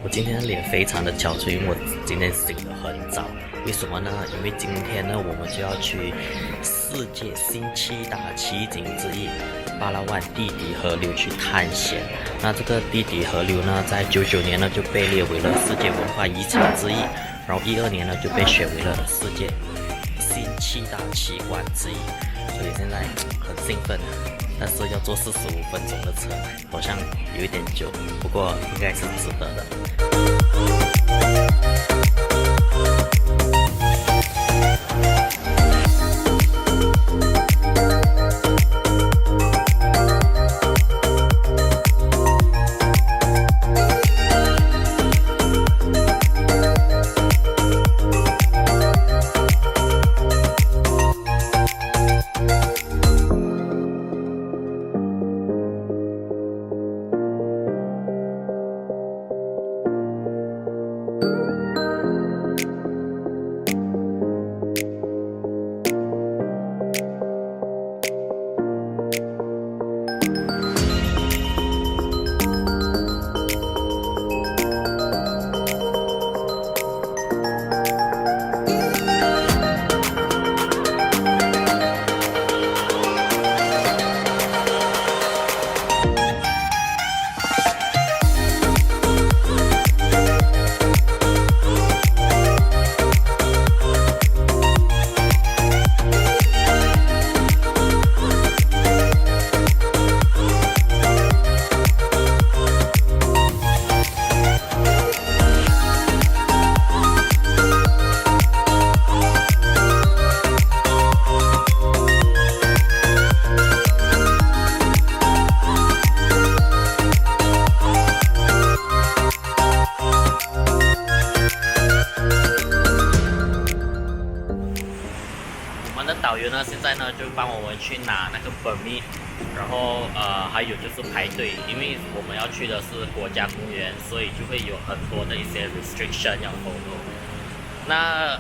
我今天的脸非常的憔悴，因为我今天醒得很早。为什么呢？因为今天呢，我们就要去世界新七大奇景之一巴拉万地底河流去探险。那这个地底河流呢，在99年呢就被列为了世界文化遗产之一，然后12年呢就被选为了世界新七大奇观之一。所以现在很兴奋，但是要坐45分钟的车，好像有一点久，不过应该是值得的。导游呢，现在呢就帮我们去拿那个 permit， 然后还有就是排队，因为我们要去的是国家公园，所以就会有很多的一些 restriction 要 follow。那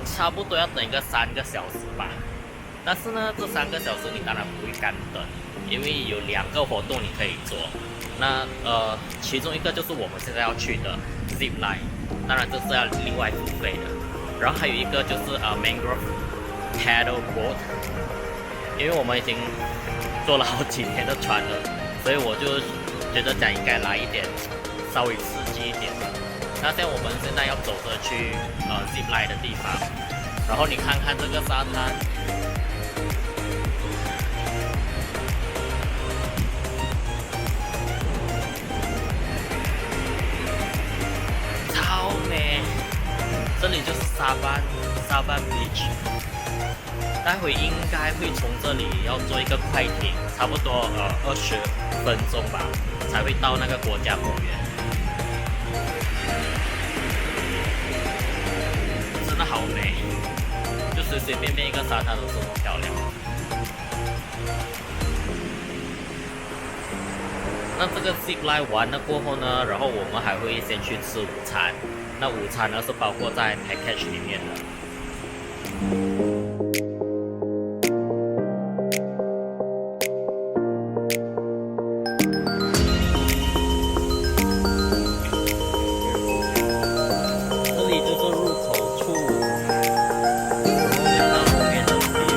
差不多要等一个3个小时吧。但是呢，这3个小时你当然不会干等，因为有2个活动你可以做。那其中一个就是我们现在要去的 zip line， 当然这是要另外付费的。然后还有一个就是mangrove paddle boat， 因为我们已经坐了好几年的船了，所以我就觉得讲应该来一点稍微刺激一点的。那像我们现在要走着去zip line 的地方，然后你看看这个沙滩。超美，这里就是沙班 beach， 待会应该会从这里要坐一个快艇，差不多20分钟吧，才会到那个国家公园。真的好美，就随随便便一个沙滩都这么漂亮。那这个 zip line 完了过后呢，然后我们还会先去吃午餐。那午餐呢是包括在 package 里面的。这里就是入口处，然后你看后面的 view。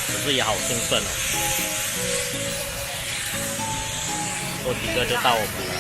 可是也好兴奋哦，多几个就到我们了。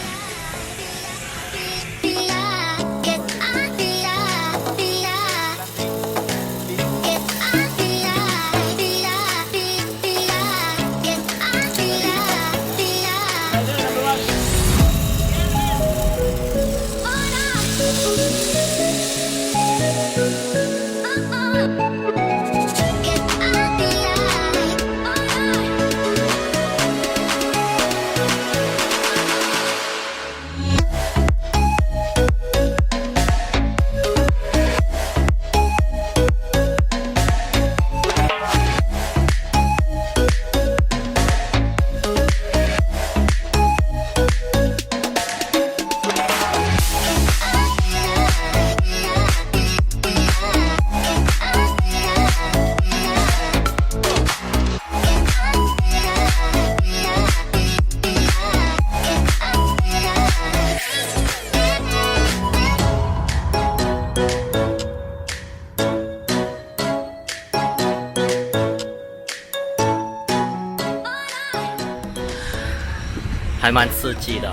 还蛮刺激的，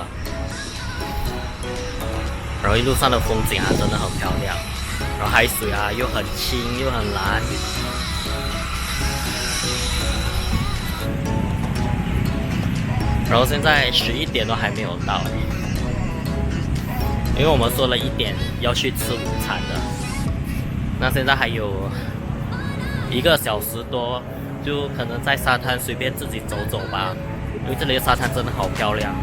然后一路上的风景啊真的很漂亮，然后海水啊又很清又很蓝，然后现在11点都还没有到，因为我们说了1点要去吃午餐的，那现在还有1个小时多，就可能在沙滩随便自己走走吧。因为这里的沙滩真的好漂亮，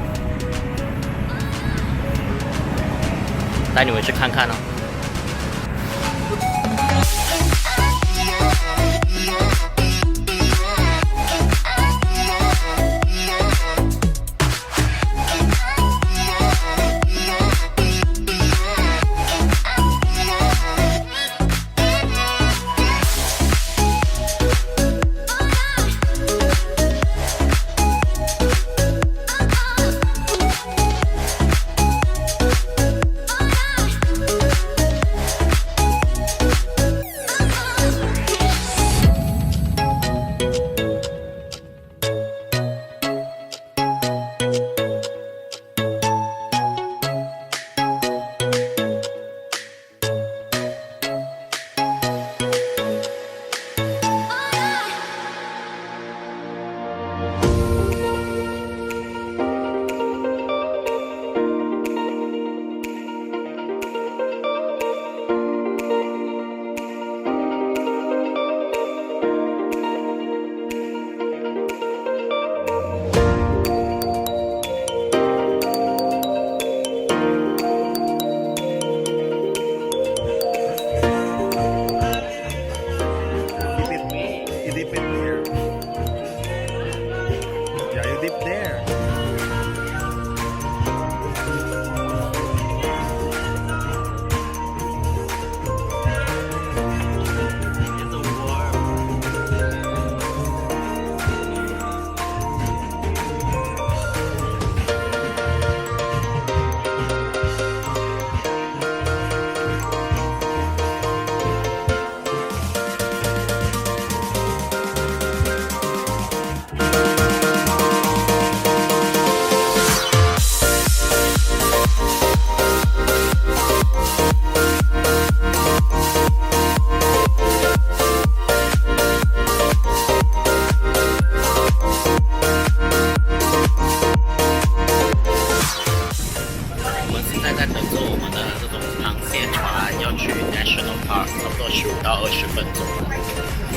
带你们去看看哦。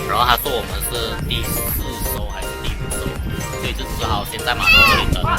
然后他说我们是第4艘还是第5艘，所以就只好先在码头这里等了。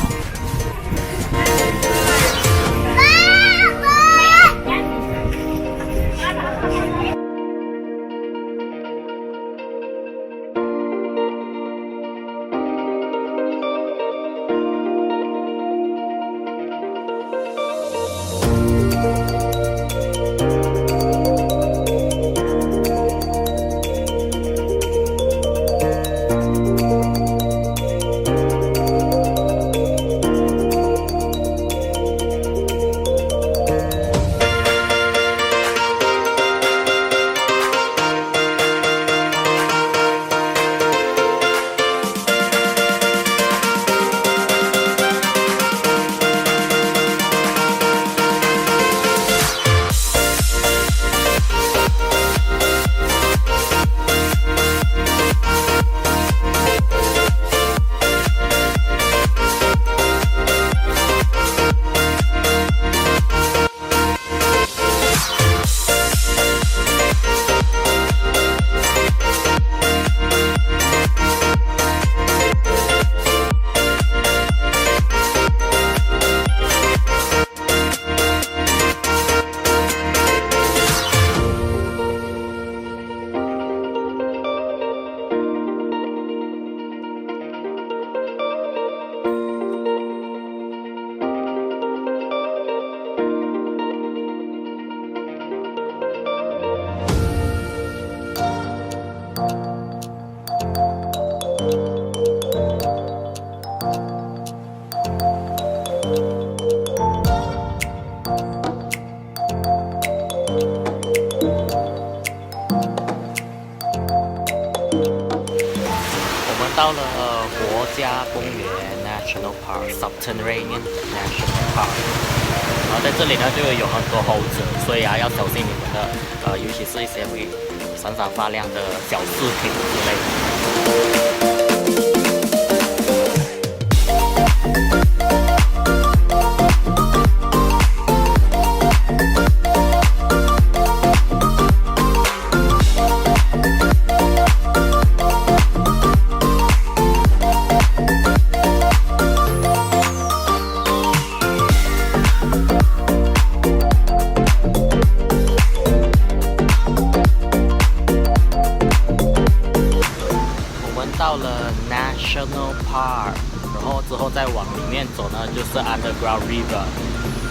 到了国家公园 National Park Subterranean National Park， 然后在这里呢就有很多猴子，所以啊要小心你们的尤其是一些会闪闪发亮的小饰品之类的。到了 National Park， 然后之后再往里面走呢，就是 Underground River。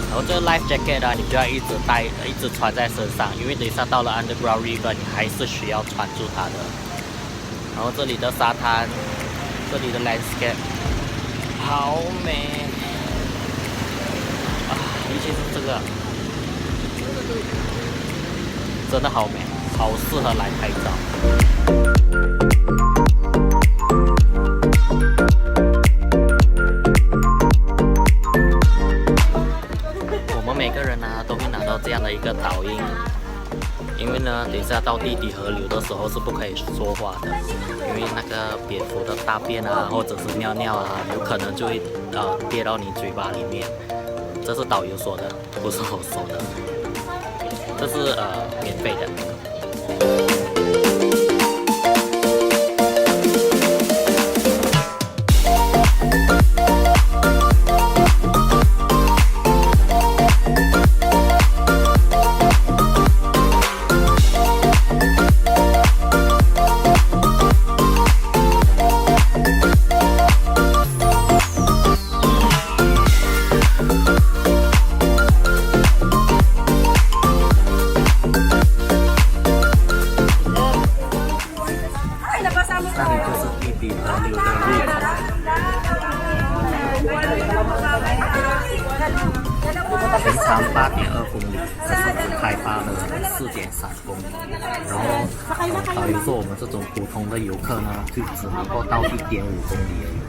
然后这个 life jacket 啊，你就要一直带，一直穿在身上，因为等一下到了 Underground River， 你还是需要穿住它的。然后这里的沙滩，这里的 landscape 好美啊，尤其是这个，真的好美，好适合来拍照。每个人呢都会拿到这样的一个导引，因为呢，等一下到地底河流的时候是不可以说话的，因为那个蝙蝠的大便啊，或者是尿尿啊，有可能就会跌到你嘴巴里面。这是导游说的，不是我说的，这是免费的。全长8.2公里，可是海拔的4.3公里。然后导游说我们这种普通的游客呢，就只能够到1.5公里而已。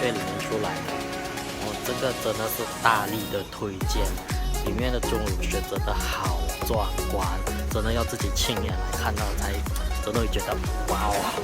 穴里面出来的。然后这个真的是大力的推荐，里面的钟乳石真的好壮观，真的要自己亲眼来看到才真的会觉得哇哦。